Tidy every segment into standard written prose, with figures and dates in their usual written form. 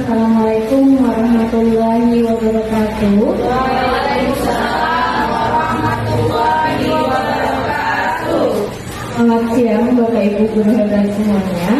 Assalamualaikum warahmatullahi wabarakatuh. Waalaikumsalam warahmatullahi wabarakatuh. Selamat siang Bapak Ibu guru hebat semuanya.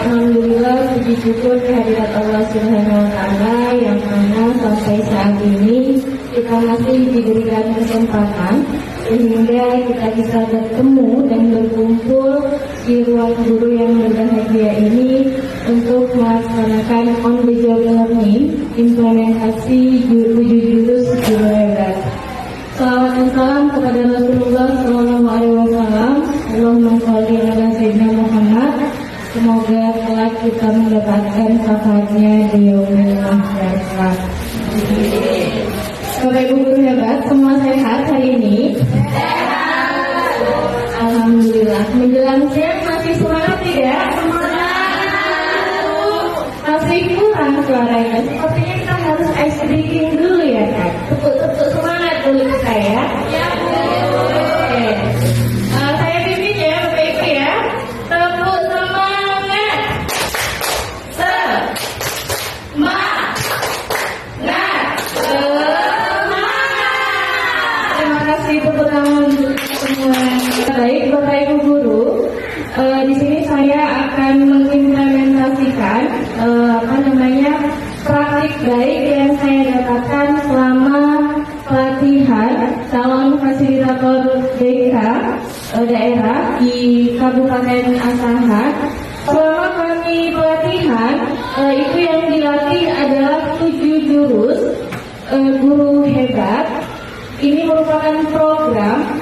Alhamdulillah, puji syukur kehadirat Allah Subhanahu wa Ta'ala yang mana sampai saat ini kita masih diberikan kesempatan sehingga kita bisa bertemu dan berkumpul di ruang guru yang berbahagia ini untuk melaksanakan on the job learning implementasi 7 jurus guru hebat. Salawat dan salam kepada Rasulullah SAW. Allahumma sholli ala sayyidina Muhammad. Semoga kelak kita mendapatkan syafaatnya di yaumil mahsyar. Bapak Ibu guru hebat, semua sehat hari ini? Sehat. Alhamdulillah. Menjelang siang masih semangat tidak? Semangat. Masih kurang suaranya. Sepertinya kita harus ice breaking dulu ya kan? Tepuk-tepuk semangat dulu kita ya. Ya, Bu. Oke. Saya pimpin ya Bapak Ibu ya. Tepuk semangat. Semangat. Terima kasih tepuk tangan untuk semua. Baik Bapak Ibu guru, di sini saya akan mengimplementasikan praktik baik yang saya dapatkan selama pelatihan calon fasilitator BK daerah di Kabupaten Asahan. Selama kami pelatihan, itu yang dilatih adalah 7 jurus guru hebat. Ini merupakan program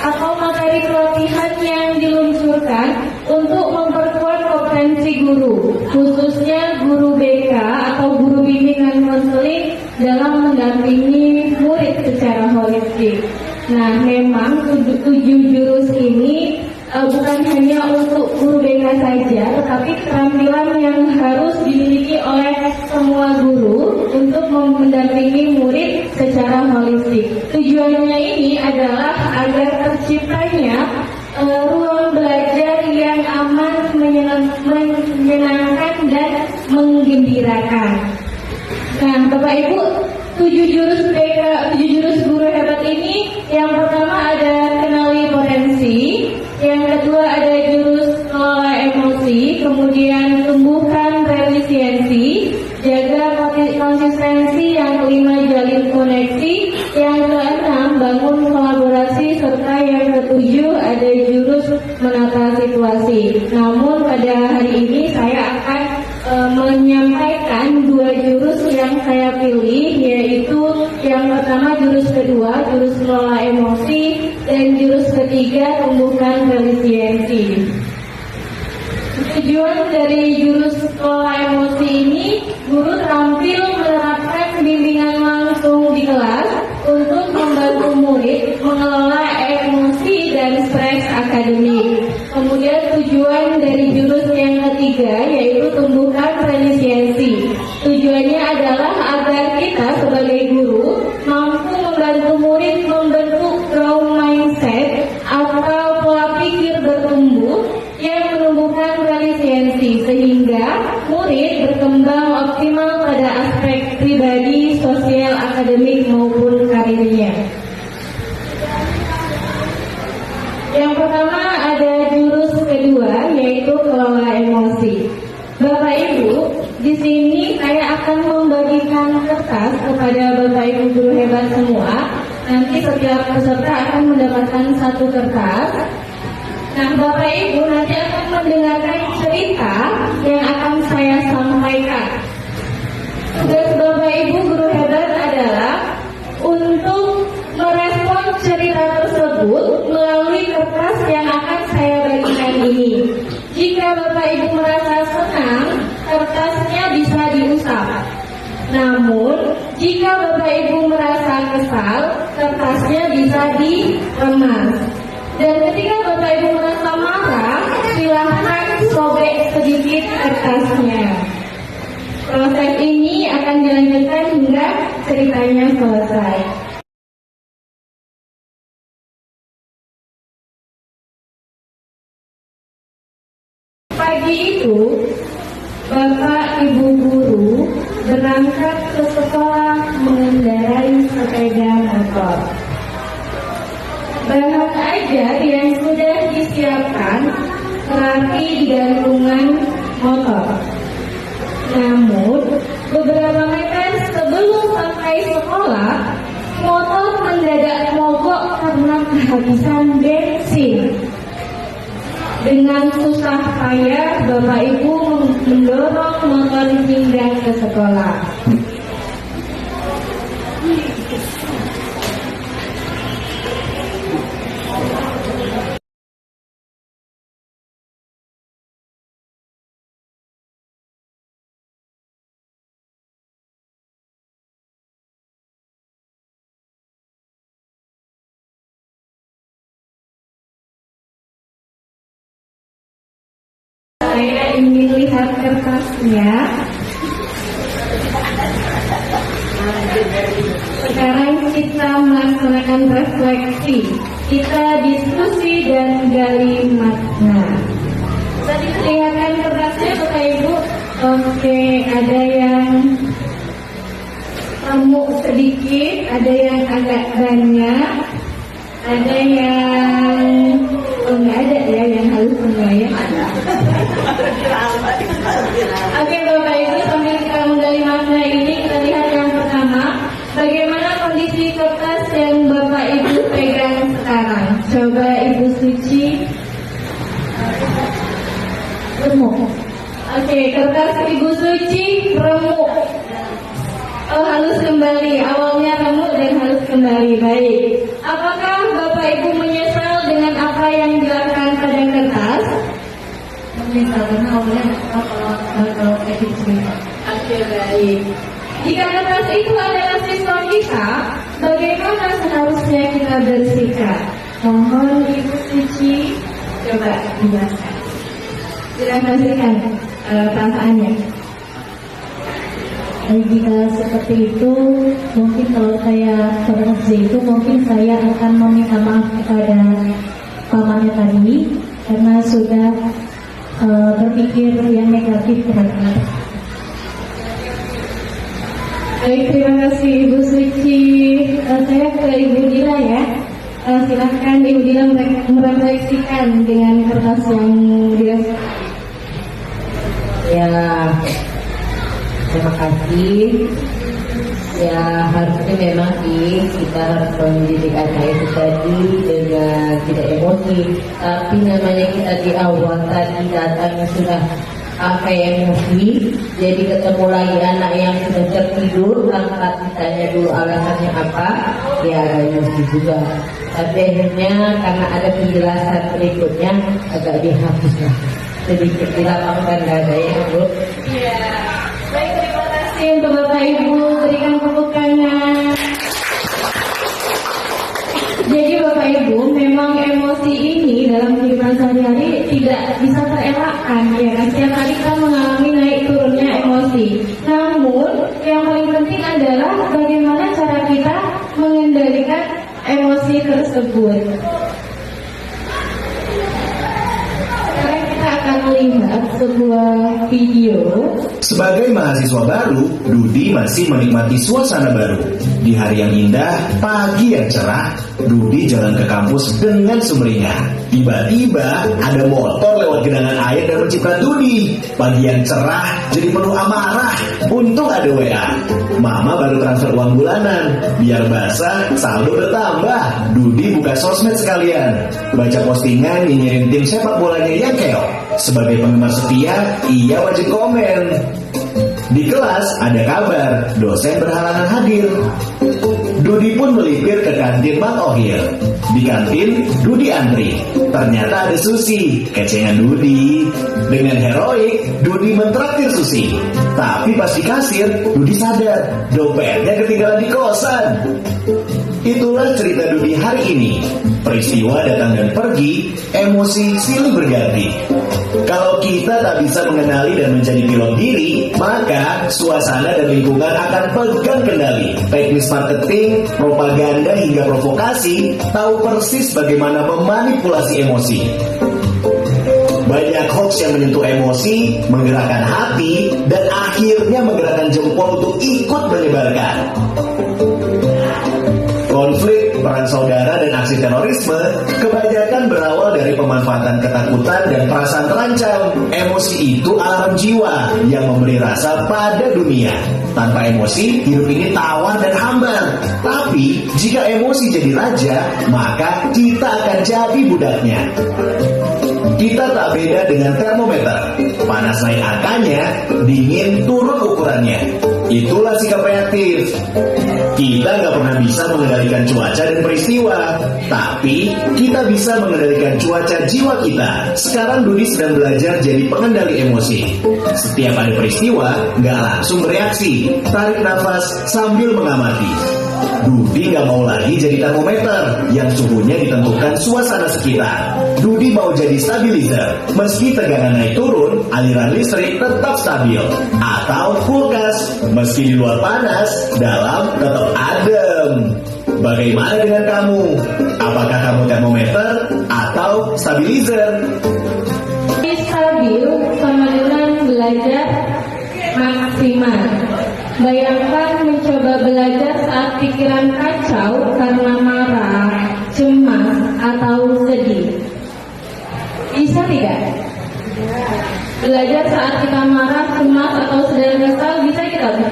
atau materi pelatihan yang diluncurkan untuk memperkuat kompetensi guru, khususnya guru BK atau guru bimbingan konseling dalam mendampingi murid secara holistik. Nah, memang 7 jurus ini bukan hanya untuk guru BK saja, tetapi keterampilan yang harus dimiliki oleh semua guru untuk mendampingi murid secara holistik. Tujuannya ini adalah agar terciptanya ruang belajar yang aman, menyenangkan dan menggembirakan. Nah, Bapak Ibu, 7 jurus BK, 7 jurus guru hebat ini, yang pertama ada kenali potensi, yang kedua ada jurus kelola emosi, kemudian tumbuhkan resiliensi, jaga konsistensi, yang kelima jalin koneksi, yang keenam bangun kolaborasi, serta yang ketujuh ada jurus menata situasi. Namun pada hari ini saya akan menyampaikan 2 jurus yang saya pilih, yaitu yang pertama jurus kedua, jurus kelola emosi, dan jurus ketiga tumbuhkan resiliensi. Tujuan dari jurus kelola emosi ini, guru terampil menerapkan bimbingan langsung di kelas untuk membantu murid mengelola emosi dan stres akademik. Kemudian tujuan dari jurus yang ketiga yaitu tumbuhkan resiliensi. Tujuannya adalah agar kita sebagai guru mampu membantu murid membentuk growth mindset atau pola pikir bertumbuh yang menumbuhkan resiliensi sehingga murid berkembang optimal pada aspek pribadi, sosial, akademik maupun karirnya. Yang pertama ada jurus kedua yaitu kelola emosi. Bapak Ibu, di sini saya akan membagikan kertas kepada Bapak Ibu guru hebat semua. Nanti setiap peserta akan mendapatkan 1 kertas. Nah, Bapak Ibu nanti akan mendengarkan cerita yang akan saya sampaikan. Tugas Bapak Ibu guru hebat adalah untuk merespon cerita tersebut melalui kertas yang akan saya bagikan ini. Jika Bapak Ibu merasa senang, kertasnya bisa diusap. Namun, jika Bapak Ibu merasa kesal, kertasnya bisa diremas. Dan ketika Bapak Ibu merasa marah, silahkan sobek sedikit kertasnya. Proses ini akan dilanjutkan hingga ceritanya selesai. Pagi itu, Bapak Ibu guru berangkat ke sekolah mengendarai sepeda motor. Bahan ajar yang sudah disiapkan rapi di gantungan motor. Namun, beberapa meter sebelum sampai sekolah, motor mendadak mogok karena kehabisan bensin. Dengan susah payah, Bapak Ibu mendorong motor hingga ke sekolah. Saya ingin lihat kertasnya. Sekarang kita melaksanakan refleksi. Kita diskusi dan gali makna. Tadi kelihatan kertasnya Bapak Ibu. Oke, ada yang remuk sedikit, ada yang agak banyak, ada yang nggak ada ya, yang halus enggak ya? Oke Bapak Ibu, sambil kita menggali makna ini, kita lihat yang pertama, bagaimana kondisi kertas yang Bapak Ibu pegang sekarang. Coba Ibu Suci remuk. Oke, kertas Ibu Suci remuk. Oh, halus kembali. Awalnya remuk dan halus kembali. Baik. Apakah Bapak Ibu menyesal dengan apa yang dilakukan pada kertas? Menyesal karena awalnya kalau kayak gitu. Oke, baik. Jika kertas itu adalah siswa kita, bagaimana seharusnya kita bersikap? Mohon Ibu Suci coba dijelaskan. Jelaskan perasaannya. Jika seperti itu, mungkin kalau saya bekerja itu, mungkin saya akan meminta maaf kepada pamannya tadi karena sudah berpikir yang negatif terhadap. Baik, terima kasih Ibu Suci. Saya ke Ibu Dila ya. Silahkan Ibu Dila merefleksikan dengan kertas yang dirasakan. Ya, terima kasih. Ya, harusnya memang kita harus mendidik anak itu tadi dengan tidak emosi. Tapi namanya kita di awal tadi datang sudah emosi, jadi ketemu lagi anak yang sudah tertidur, angkat ditanya dulu alasannya apa, ya agak emosi juga. Tapi akhirnya karena ada penjelasan berikutnya agak dihapuslah. Sedikit dilapangkan dada ya Bu. Iya. Baik, terima kasih untuk Bapak Ibu, berikan tepuk tangan. Jadi Bapak Ibu, memang emosi ini dalam kehidupan sehari-hari tidak bisa terelakkan ya kan. Setiap hari kita mengalami naik turunnya emosi. Namun yang paling penting adalah bagaimana cara kita mengendalikan emosi tersebut. Sekarang kita akan melihat sebuah video. Sebagai mahasiswa baru, Dudi masih menikmati suasana baru. Di hari yang indah, pagi yang cerah, Dudi jalan ke kampus dengan sumringah. Tiba-tiba ada motor lewat genangan air dan menciprat Dudi. Pagi yang cerah jadi penuh amarah. Untung ada WA. Mama baru transfer uang bulanan. Biar basah, saldo bertambah. Dudi buka sosmed sekalian. Baca postingan nyinyirin tim sepak bolanya yang keok. Sebagai penggemar setia, ia wajib komen. Di kelas ada kabar, dosen berhalangan hadir. Dudi pun melipir ke kantin Mang Ohir. Di kantin, Dudi antri. Ternyata ada Susi, kecengan Dudi. Dengan heroik, Dudi mentraktir Susi. Tapi pas di kasir, Dudi sadar, dompetnya ketinggalan di kosan. Itulah cerita Dudi hari ini. Peristiwa datang dan pergi, emosi silih berganti. Kalau kita tak bisa mengenali dan menjadi pilot diri, maka suasana dan lingkungan akan pegang kendali. Teknis marketing, propaganda hingga provokasi tahu persis bagaimana memanipulasi emosi. Banyak hoax yang menyentuh emosi, menggerakkan hati, dan akhirnya menggerakkan jempol untuk ikut menyebarkan. Konflik, perang saudara, dan aksi terorisme kebanyakan berawal dari pemanfaatan ketakutan dan perasaan terancam. Emosi itu alarm jiwa yang memberi rasa pada dunia. Tanpa emosi, hidup ini tawar dan hambar. Tapi, jika emosi jadi raja, maka kita akan jadi budaknya. Kita tak beda dengan termometer. Panas naik angkanya, dingin turun ukurannya. Itulah sikap reaktif. Kita nggak pernah bisa mengendalikan cuaca dan peristiwa, tapi kita bisa mengendalikan cuaca jiwa kita. Sekarang Dudi sedang belajar jadi pengendali emosi. Setiap ada peristiwa, nggak langsung bereaksi. Tarik nafas sambil mengamati. Dudi nggak mau lagi jadi termometer yang suhunya ditentukan suasana sekitar. Dudi mau jadi stabilizer. Meski tegangan naik turun, aliran listrik tetap stabil. Atau kulkas, meski di luar panas, dalam tetap adem. Bagaimana dengan kamu? Apakah kamu termometer atau stabilizer? Stabil sama dengan belajar maksimal. Bayangkan mencoba belajar saat pikiran kacau karena marah, cemas, atau sedih. Bisa tidak? Belajar saat kita marah, cemas, atau sedang kesal,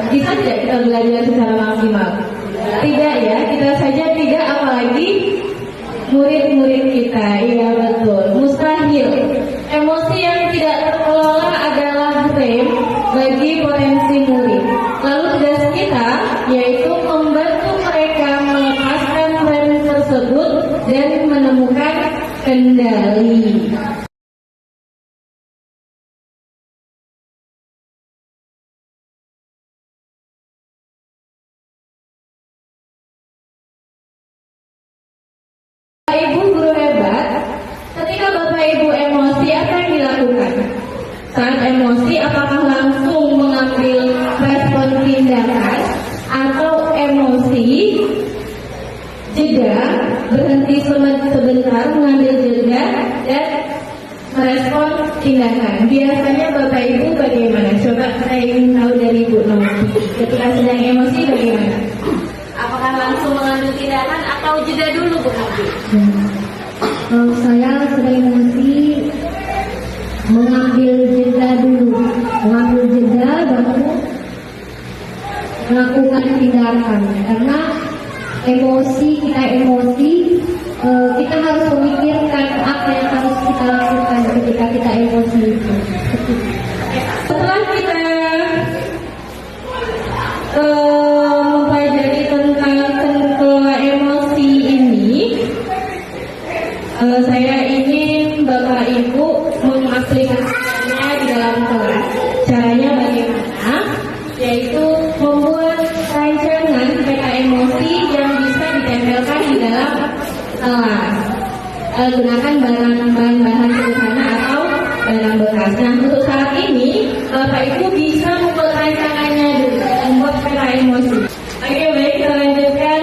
bisa tidak kita belajar secara maksimal? Tidak ya, kita saja tidak, apalagi murid-murid kita. Iya betul, mustahil. Emosi yang tidak terkelola adalah rem bagi potensi murid. Lalu tugas kita yaitu membantu mereka melepaskan rem tersebut dan menemukan kendali. Ibu guru hebat, ketika Bapak Ibu emosi, apa yang dilakukan? Saat emosi, apakah langsung mengambil respon tindakan atau emosi jeda, berhenti sebentar, mengambil jeda dan merespon tindakan? Biasanya Bapak Ibu bagaimana? Coba saya ingin tahu dari Bu Novi. Ketika sedang emosi bagaimana? Apakah langsung mengambil tindakan atau jeda dulu, Bu Novi? Kalau saya sedang emosi, mengambil jeda dulu, baru melakukan tindakan. Karena kita emosi, kita harus memikirkan apa yang harus kita lakukan ketika kita emosi itu. Setelah kita mempelajari tentang kelola emosi ini, saya ingin Bapak Ibu mengaplikasikannya di dalam kelas. Caranya bagaimana? Yaitu membuat rancangan peta emosi yang bisa ditempelkan di dalam kelas. Gunakan bahan-bahan sederhana atau barang bekas. Nah, untuk saat ini Bapak Ibu bisa membuat rancangannya dulu, membuat peta emosi. Oke, baik, kita lanjutkan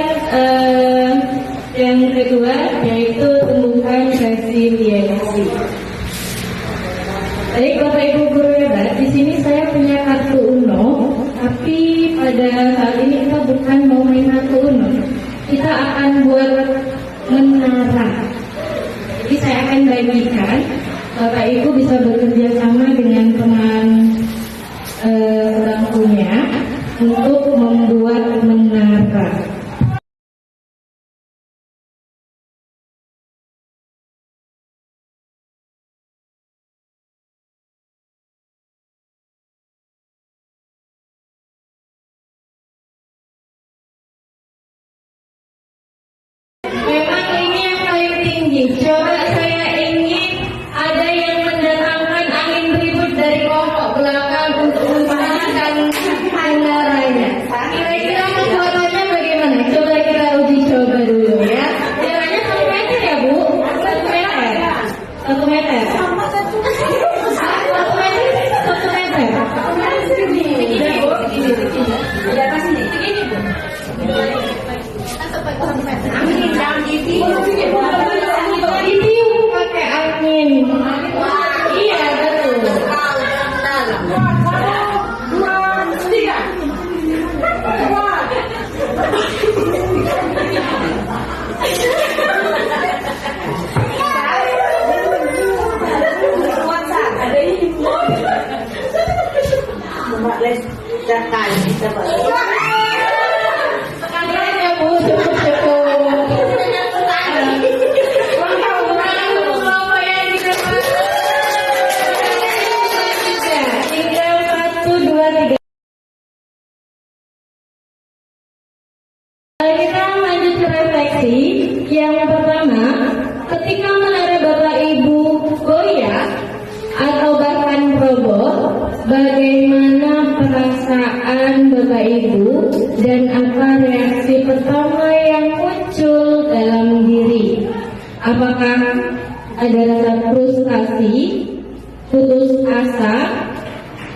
yang kedua, yaitu tumbuhkan resiliensi. Baik, Bapak Ibu guru hebat, di sini saya punya kartu Uno, tapi pada saat ini kita bukan mau main kartu Uno. Kita akan buat menara. Jadi saya akan bagikan, Bapak Ibu bisa bekerja sama dengan teman bangkunya untuk membuat menara. Memang ini yang paling tinggi. Coba saya ingin ada yang mendatangkan angin 14 kali kita Sekalian ya Bu, cukup. Tinggal 1, 2, 3. Kita lanjut ke refleksi. Yang pertama, ketika menara Bapak Ibu goyah atau bahkan roboh, bagaimana perasaan Bapak Ibu dan apa reaksi pertama yang muncul dalam diri? Apakah ada rasa frustasi, putus asa,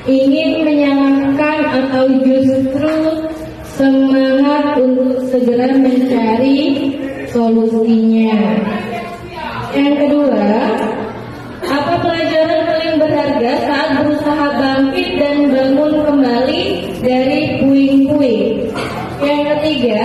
ingin menyalahkan, atau justru semangat untuk segera mencari solusinya? Yang kedua, apa pelajaran paling berharga saat berusaha bangkit dan bangun kembali dari puing-puing? Yang ketiga,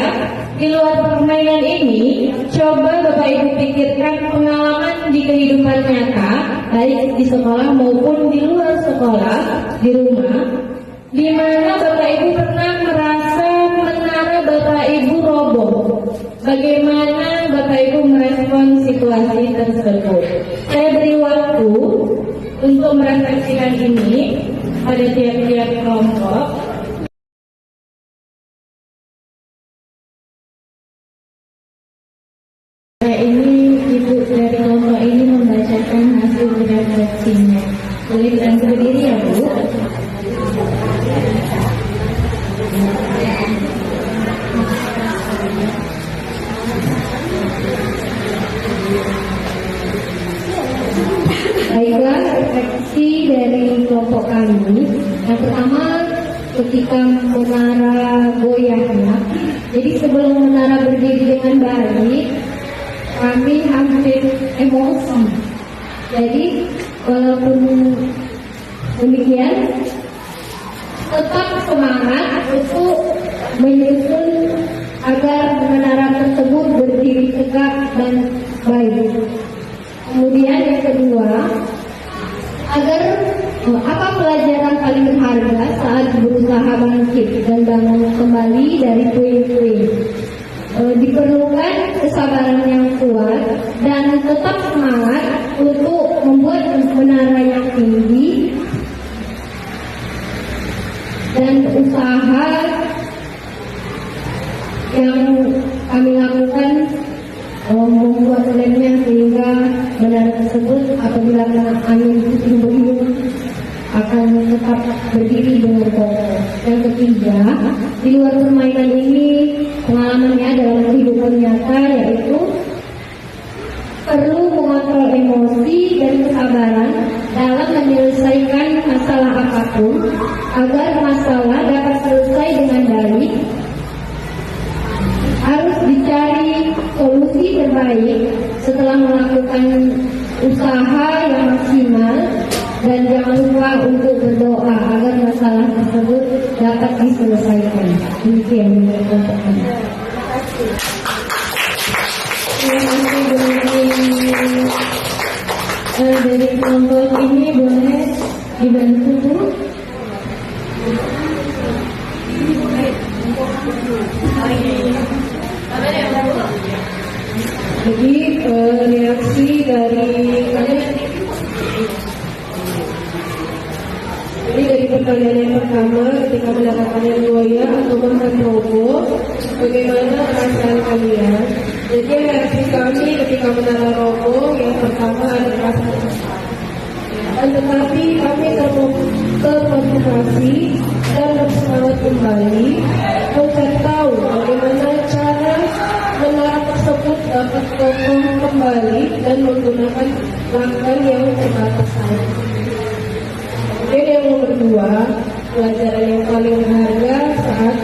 di luar permainan ini, coba Bapak Ibu pikirkan pengalaman di kehidupan nyata, baik di sekolah maupun di luar sekolah, di rumah, di mana Bapak Ibu pernah merasa menara Bapak Ibu roboh. Bagaimana Bapak Ibu merespon situasi tersebut? Saya beri waktu untuk merefleksikan ini pada tiap-tiap kelompok. Ini Ibu dari kelompok ini membacakan hasil refleksinya. Boleh dan berdiri ya Bu. Baiklah, refleksi dari kelompok kami. Yang pertama, ketika menara goyahnya. Jadi sebelum menara berdiri dengan baik, kami hampir emosi. Jadi walaupun demikian, tetap semangat untuk menyusun agar menara tersebut berdiri tegak dan baik. Kemudian yang kedua, agar apa pelajaran paling berharga saat berusaha bangkit dan bangun kembali dari puing-puing? Diperlukan kesabaran yang kuat dan tetap semangat untuk membuat menara yang tinggi, dan usaha yang kami lakukan membuat lemnya sehingga menara tersebut apabila kena angin puting beliung akan tetap berdiri dengan kokoh. Yang ketiga, di luar permainan ini pengalamannya dalam kehidupan nyata, yaitu perlu mengontrol emosi dan kesabaran dalam menyelesaikan masalah apapun agar masalah dapat selesai dengan baik. Harus dicari solusi terbaik setelah melakukan usaha yang maksimal, dan jangan lupa untuk berdoa agar masalah tersebut dapat diselesaikan. Demikian dari kelompok kami. Terima kasih. Dari kelompok ini boleh dibantu Bu? Jadi reaksi dari kalian. Jadi dari pertanyaan yang pertama, ketika mendapatkan yang goyah atau bahkan roboh, bagaimana perasaan kalian? Jadi reaksi kami ketika menara roboh, yang pertama adalah dan tetapi kami termotivasi dan bersemangat kembali mencari tahu bagaimana cara menara tersebut dapat kokoh kembali dan menggunakan langkah yang terbatas. Kemudian yang nomor 2, pelajaran yang paling berharga saat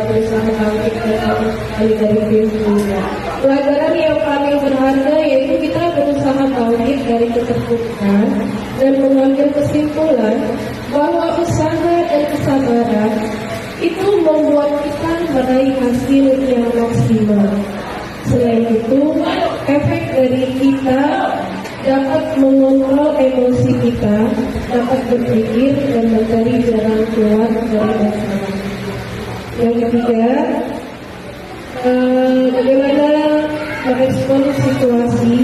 berusaha bangkit kembali dari puing-puing. Pelajaran yang paling berharga yaitu kita berusaha bangkit dari keterpurukan dan mengambil kesimpulan bahwa usaha dan kesabaran itu membuat kita meraih hasil yang maksimal. Selain itu, efek dari kita dapat mengontrol emosi kita, dapat berpikir dan mencari jalan keluar. ketiga, bagaimana merespon situasi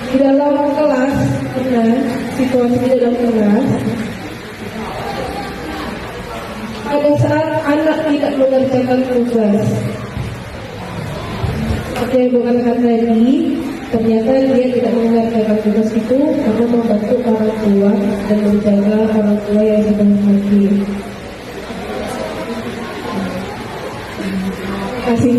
di dalam kelas, karena situasi di dalam kelas pada saat anak tidak mengerjakan tugas. Seperti yang Ibu katakan tadi, ternyata dia tidak mengerjakan tugas itu karena membantu orang tua dan menjaga orang tua yang sedang sakit. Terima kasih.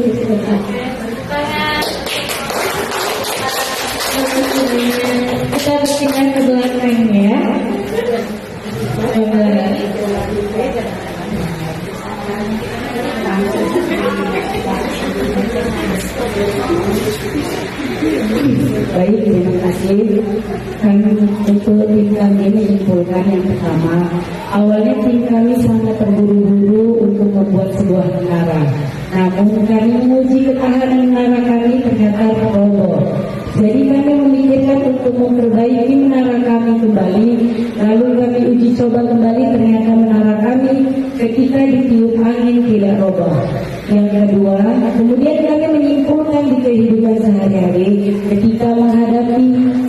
Kita berpindah ke belakang ya. Baik, terima kasih. Untuk tim kami menyimpulkan yang pertama, awalnya tim kami sangat terburu-buru untuk membuat sebuah menara. Namun kami menguji ketahanan menara kami ternyata roboh. Jadi kami memikirkan untuk memperbaiki menara kami kembali. Lalu kami uji coba kembali, ternyata menara kami ketika ditiup angin tidak roboh. Yang kedua, kemudian kami menyimpulkan di kehidupan sehari-hari ketika menghadapi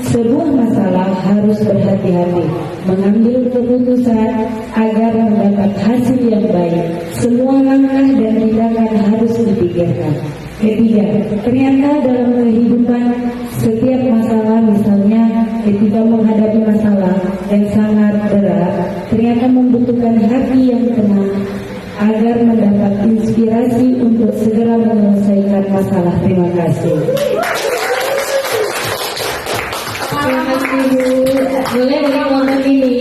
sebuah masalah harus berhati-hati, mengambil keputusan agar mendapat hasil yang baik. Semua langkah dan tindakan harus dipikirkan. Ketiga, ternyata dalam kehidupan setiap masalah, misalnya ketika menghadapi masalah yang sangat berat, ternyata membutuhkan hati yang tenang agar mendapat inspirasi untuk segera menyelesaikan masalah. Terima kasih. Terima kasih Bu. Boleh dari kelompok ini.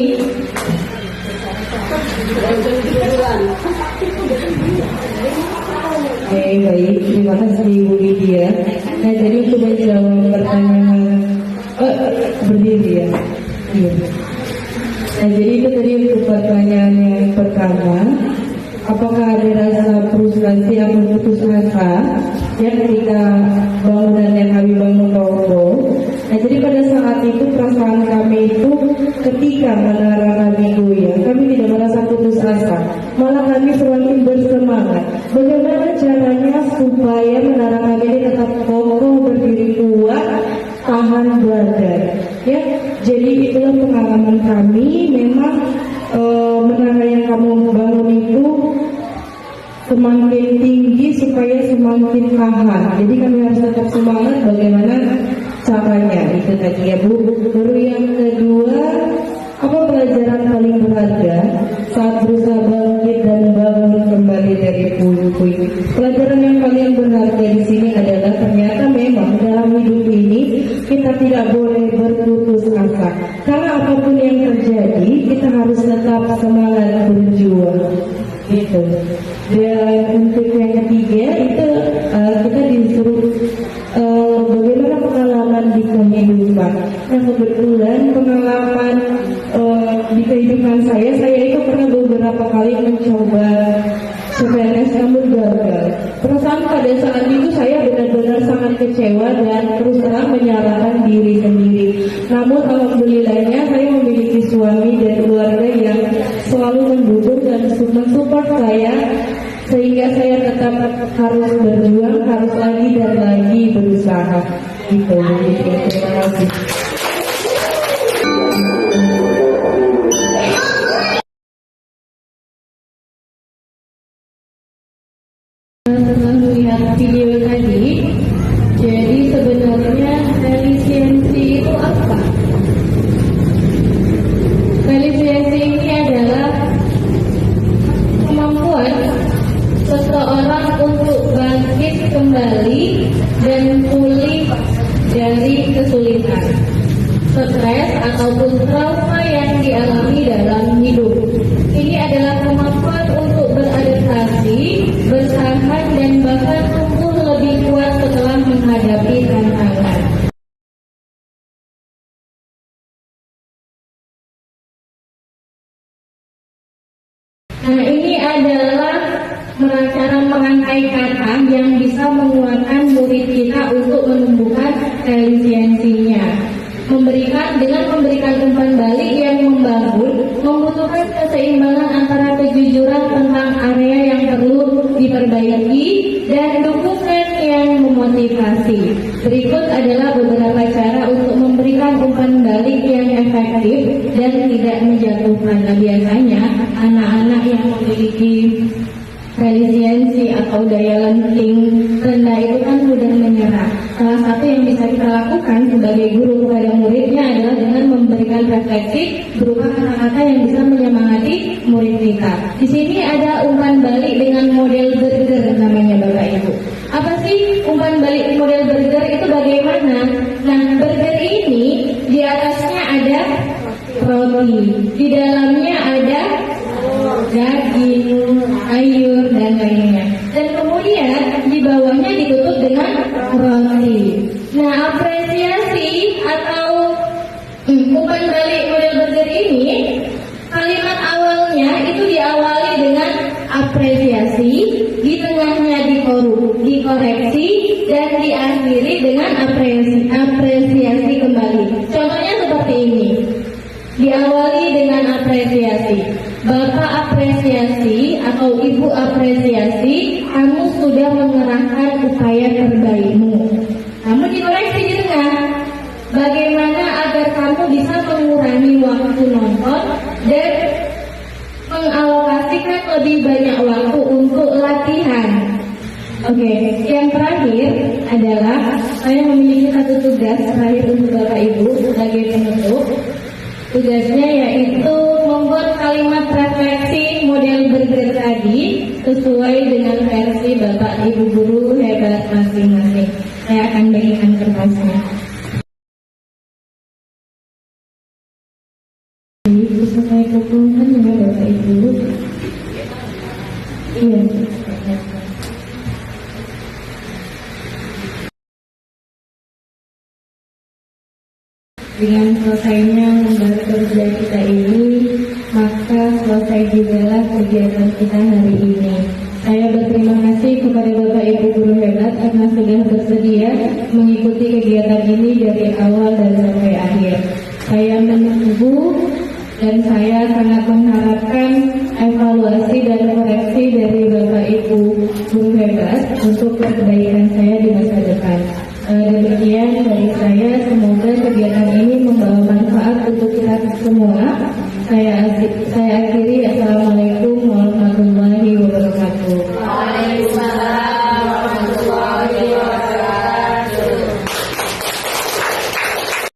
Baik, terima kasih Ibu Lydia. Nah, jadi untuk menjawab pertanyaan, berdiri ya. Iya. Nah, jadi itu tadi untuk pertanyaan yang pertama, apakah ada rasa frustasi atau putus asa ya ketika bangunan yang kami bangun roboh? Nah, jadi pada saat itu perasaan kami itu ketika menara kami goyang, kami tidak merasa putus asa, malah kami semakin bersemangat. Bagaimana caranya supaya menara kami ini tetap kokoh, berdiri kuat, tahan badan? Ya, jadi itulah pengalaman kami. Memang menara yang kamu bangun itu semakin tinggi supaya semakin tahan. Jadi kami harus tetap semangat. Bagaimana caranya? Itu tadi ya Bu. Baru yang kedua, apa pelajaran paling berharga saat berusaha bangkit dan bangun kembali dari puing-puing? Pelajaran yang paling berharga di sini adalah ternyata memang dalam hidup ini kita tidak boleh berputus asa. Karena apapun yang terjadi, kita harus tetap semangat berjuang. Gitu. Dan untuk yang ketiga itu kita disuruh bagaimana pengalaman di kehidupan. Nah, kebetulan pengalaman di kehidupan saya itu pernah beberapa kali mencoba CPNS namun gagal. Perasaan pada saat itu saya benar-benar sangat kecewa dan terus terang menyalahkan diri sendiri. Namun alhamdulillahnya saya memiliki suami dan keluarga yang selalu mendukung dan mensupport saya, sehingga saya tetap harus berjuang, harus lagi dan lagi berusaha. Gitu. Terima kasih. Setelah melihat video tadi, jadi sebenarnya resiliensi itu apa? Resiliensi ini adalah kemampuan seseorang untuk bangkit kembali dan pulih dari kesulitan, stres ataupun trauma yang dialami dalam hidup. Ini adalah kemampuan untuk beradaptasi, bertahan dan bahkan tumbuh lebih kuat setelah menghadapi tantangan. Nah, ini adalah cara merangkai kata yang bisa menguatkan murid kita untuk menumbuhkan resiliensinya. Dengan memberikan umpan balik yang membangun, membutuhkan keseimbangan antara kejujuran tentang area yang dan tidak menjatuhkan. Nah, biasanya anak-anak yang memiliki resiliensi atau daya lenting rendah itu kan mudah menyerah. Salah satu yang bisa kita lakukan sebagai guru kepada muridnya adalah dengan memberikan refleksi berupa kata-kata yang bisa menyemangati murid kita. Di sini ada umpan balik dengan model burger namanya Bapak Ibu. Apa sih umpan balik model burger itu bagaimana? Nah, burger ini di atasnya ada roti, di dalamnya ada daging, sayur, dan lainnya. Dan kemudian di bawahnya ditutup dengan roti. Nah, apresiasi atau umpan balik model burger ini, kalimat awalnya itu diawali dengan apresiasi, di tengahnya dikoreksi, dan diakhiri dengan apresiasi kembali. Contohnya seperti ini. Diawali dengan apresiasi. Bapak apresiasi atau Ibu apresiasi, kamu sudah mengerahkan upaya terbaikmu. Kamu dikoreksi di tengah. Bagaimana agar kamu bisa mengurangi waktu nonton dan mengalokasikan lebih banyak waktu untuk latihan. Oke, yang terakhir adalah saya memiliki satu tugas terakhir untuk Bapak Ibu sebagai penutup. Tugasnya yaitu membuat kalimat refleksi model burger tadi sesuai dengan versi Bapak Ibu guru hebat masing-masing. Saya akan berikan kertasnya. Bisa saya kumpulkan ya Bapak Ibu? Iya. Dengan selesainya lembar kerja kita ini, maka selesai jugalah kegiatan kita hari ini. Saya berterima kasih kepada Bapak Ibu guru hebat karena sudah bersedia mengikuti kegiatan ini dari awal dan sampai akhir. Saya menunggu dan saya sangat mengharapkan evaluasi dan koreksi dari Bapak Ibu guru hebat untuk perbaikan saya di masa depan. Demikian dari saya, semoga kegiatan ini membawa manfaat untuk kita semua. Saya akhiri.